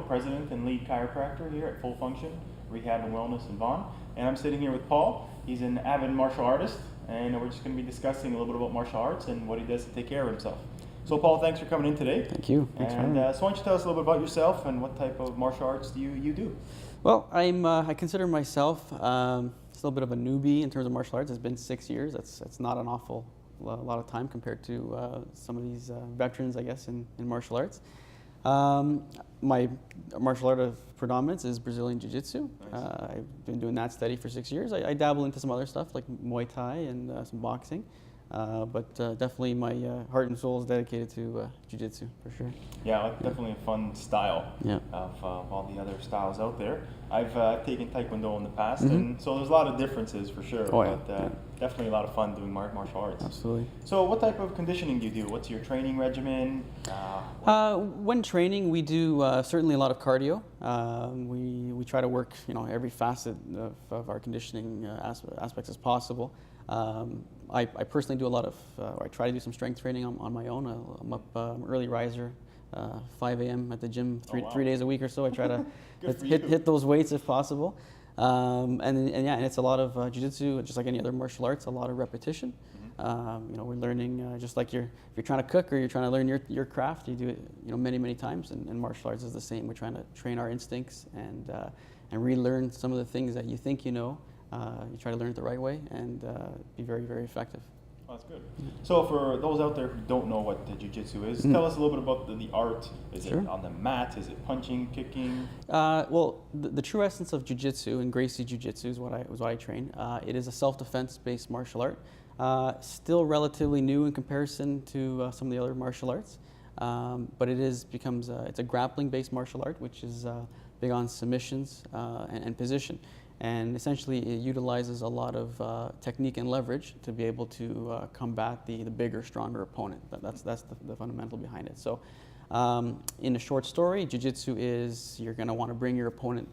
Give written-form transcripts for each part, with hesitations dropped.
President and Lead Chiropractor here at Full Function Rehab and Wellness in Vaughan. And I'm sitting here with Paul. He's an avid martial artist, and we're just going to be discussing a little bit about martial arts and what he does to take care of himself. So Paul, thanks for coming in today. Thank you. Thanks for having me. So why don't you tell us a little bit about yourself and what type of martial arts do you do? Well, I consider myself still a bit of a newbie in terms of martial arts. It's been 6 years. That's not an awful lot of time compared to some of these veterans, I guess, in martial arts. My martial art of predominance is Brazilian Jiu-Jitsu. Nice. I've been doing that steady for 6 years. I dabble into some other stuff like Muay Thai and some boxing. But definitely my heart and soul is dedicated to Jiu-Jitsu, for sure. Yeah, definitely a fun style of all the other styles out there. I've taken Taekwondo in the past, and so there's a lot of differences for sure, definitely a lot of fun doing martial arts. Absolutely. So what type of conditioning do you do? What's your training regimen? When training, we do certainly a lot of cardio. We try to work every facet of our conditioning aspects as possible. I personally do a lot of, I try to do some strength training on my own. I'm up early riser, 5 a.m. at the gym 3 days a week or so. I try to hit those weights if possible. And it's a lot of jiu-jitsu, just like any other martial arts, a lot of repetition. We're learning, just like if you're trying to cook or you're trying to learn your craft, you do it many times, and martial arts is the same. We're trying to train our instincts and relearn some of the things that you think you know. You try to learn it the right way and be very effective. Oh, that's good. So for those out there who don't know what the Jiu-Jitsu is, tell us a little bit about the art. Is it on the mat? Is it punching, kicking? Well, the true essence of Jiu-Jitsu, and Gracie Jiu-Jitsu is what I train. It is a self-defense based martial art. Still relatively new in comparison to some of the other martial arts, but it's a grappling based martial art, which is big on submissions and position. And essentially, it utilizes a lot of technique and leverage to be able to combat the bigger, stronger opponent. That's the fundamental behind it. So, in a short story, Jiu-Jitsu is you're going to want to bring your opponent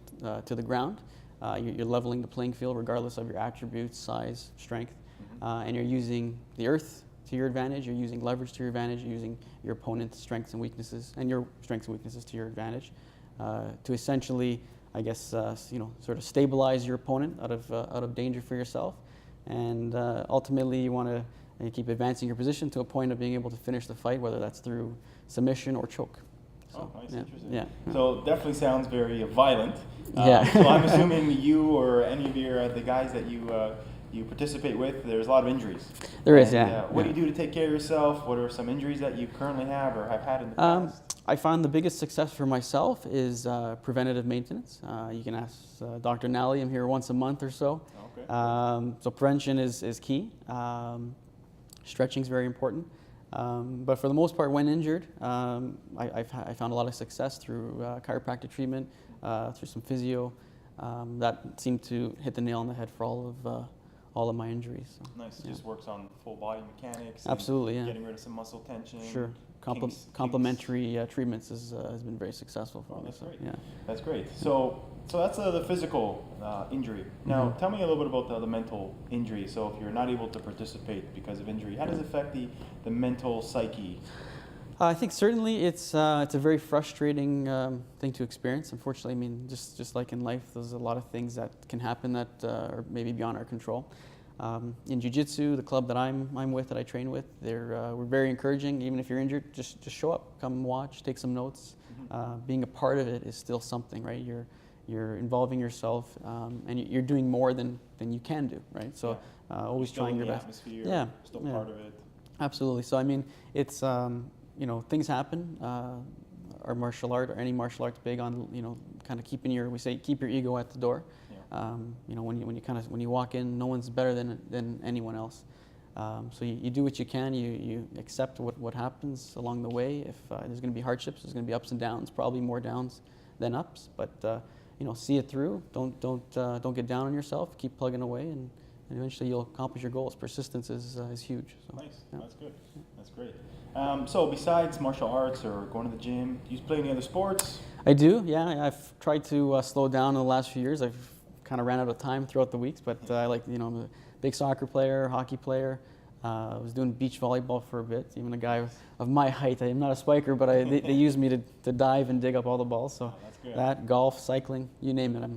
to the ground. You're leveling the playing field regardless of your attributes, size, strength, and you're using the earth to your advantage. You're using leverage to your advantage. You're using your opponent's strengths and weaknesses, and your strengths and weaknesses to your advantage, to essentially, I guess, sort of stabilize your opponent out of danger for yourself, and ultimately you want to keep advancing your position to a point of being able to finish the fight, whether that's through submission or choke. So, nice, interesting. Yeah. So definitely sounds very violent. So I'm assuming you or any of the guys that you participate with, there's a lot of injuries. There is. What do you do to take care of yourself? What are some injuries that you currently have or have had in the past? I found the biggest success for myself is preventative maintenance. You can ask Dr. Nally. I'm here once a month or so. Okay. So prevention is key. Stretching is very important. But for the most part, when injured, I found a lot of success through chiropractic treatment, through some physio. That seemed to hit the nail on the head for all of my injuries. So, nice. It just works on full body mechanics. Absolutely, Getting rid of some muscle tension. Sure. Complementary treatments has been very successful for me. That's great. Yeah. That's great. So that's the physical injury. Now, tell me a little bit about the mental injury. So if you're not able to participate because of injury, how does it affect the mental psyche? I think certainly it's a very frustrating thing to experience. Unfortunately, I mean, just like in life, there's a lot of things that can happen that are maybe beyond our control. In Jiu-Jitsu, the club that I'm with, that I train with, we're very encouraging. Even if you're injured, just show up, come watch, take some notes. Being a part of it is still something, right? You're involving yourself, and you're doing more than you can do, right? So always trying your best. Atmosphere, still part of it. Absolutely. So I mean, it's things happen. Our martial art, or any martial art's big on kind of keep your ego at the door. When you walk in, no one's better than anyone else. So you do what you can. You accept what happens along the way. If there's going to be hardships, there's going to be ups and downs. Probably more downs than ups. But see it through. Don't get down on yourself. Keep plugging away, and eventually you'll accomplish your goals. Persistence is huge. So, nice. Yeah. That's good. That's great. So besides martial arts or going to the gym, do you play any other sports? I do. Yeah, I've tried to slow down in the last few years. I've kind of ran out of time throughout the weeks, but I like, I'm a big soccer player, hockey player. I was doing beach volleyball for a bit. Even a guy of my height, I'm not a spiker, but they use me to dive and dig up all the balls. So that's good. that, golf, cycling, you name it.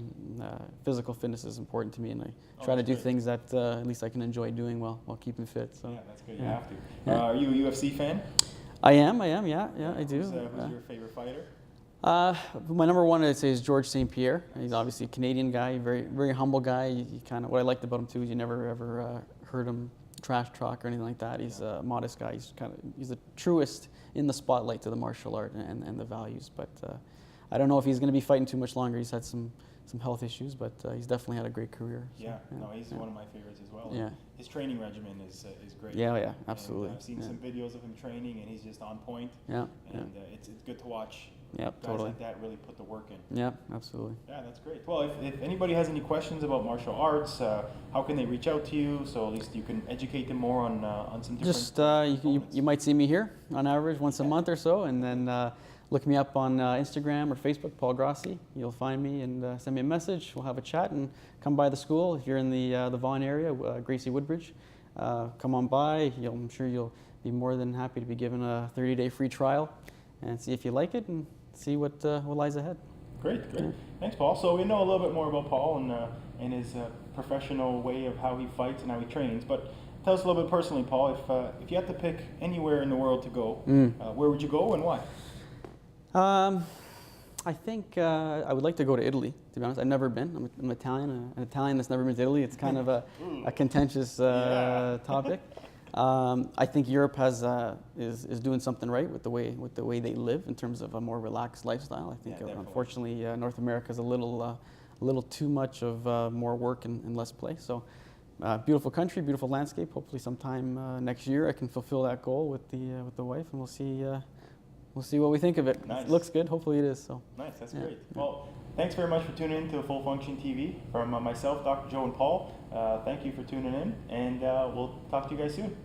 Physical fitness is important to me, and I try to do things that at least I can enjoy doing while keeping fit. So yeah, that's good. You have to. Are you a UFC fan? I am. Yeah, I do. Who's your favorite fighter? My number one, I'd say, is George St. Pierre. He's obviously a Canadian guy, very humble guy. You kind of, what I liked about him too is you never ever heard him trash talk or anything like that. He's a modest guy. He's the truest in the spotlight to the martial art and the values. But I don't know if he's going to be fighting too much longer. He's had some health issues, but he's definitely had a great career. So, no, he's one of my favorites as well. Yeah. His training regimen is great. Yeah, absolutely. And I've seen some videos of him training, and he's just on point. Yeah. And it's good to watch. Yeah, guys totally. like that really put the work in. Yeah, absolutely. Yeah, that's great. Well, if anybody has any questions about martial arts, how can they reach out to you? So at least you can educate them more on some different. Just you might see me here on average once a month or so, and then look me up on Instagram or Facebook, Paul Grossi. You'll find me and send me a message. We'll have a chat and come by the school if you're in the Vaughan area, Gracie, Woodbridge. Come on by. I'm sure you'll be more than happy to be given a 30-day free trial and see if you like it and see what lies ahead. Great. Thanks, Paul. So we know a little bit more about Paul and his professional way of how he fights and how he trains. But tell us a little bit personally, Paul. If you had to pick anywhere in the world to go, where would you go and why? I think I would like to go to Italy, to be honest. I've never been. I'm Italian. An Italian that's never been to Italy. It's kind of a contentious topic. I think Europe is doing something right with the way they live in terms of a more relaxed lifestyle. I think unfortunately North America is a little too much of more work and less play. So beautiful country, beautiful landscape. Hopefully sometime next year I can fulfill that goal with the wife, and we'll see what we think of it. Nice. It looks good. Hopefully it is. So nice. That's great. Well, thanks very much for tuning in to Full Function TV. From myself, Dr. Joe, and Paul, thank you for tuning in, and we'll talk to you guys soon.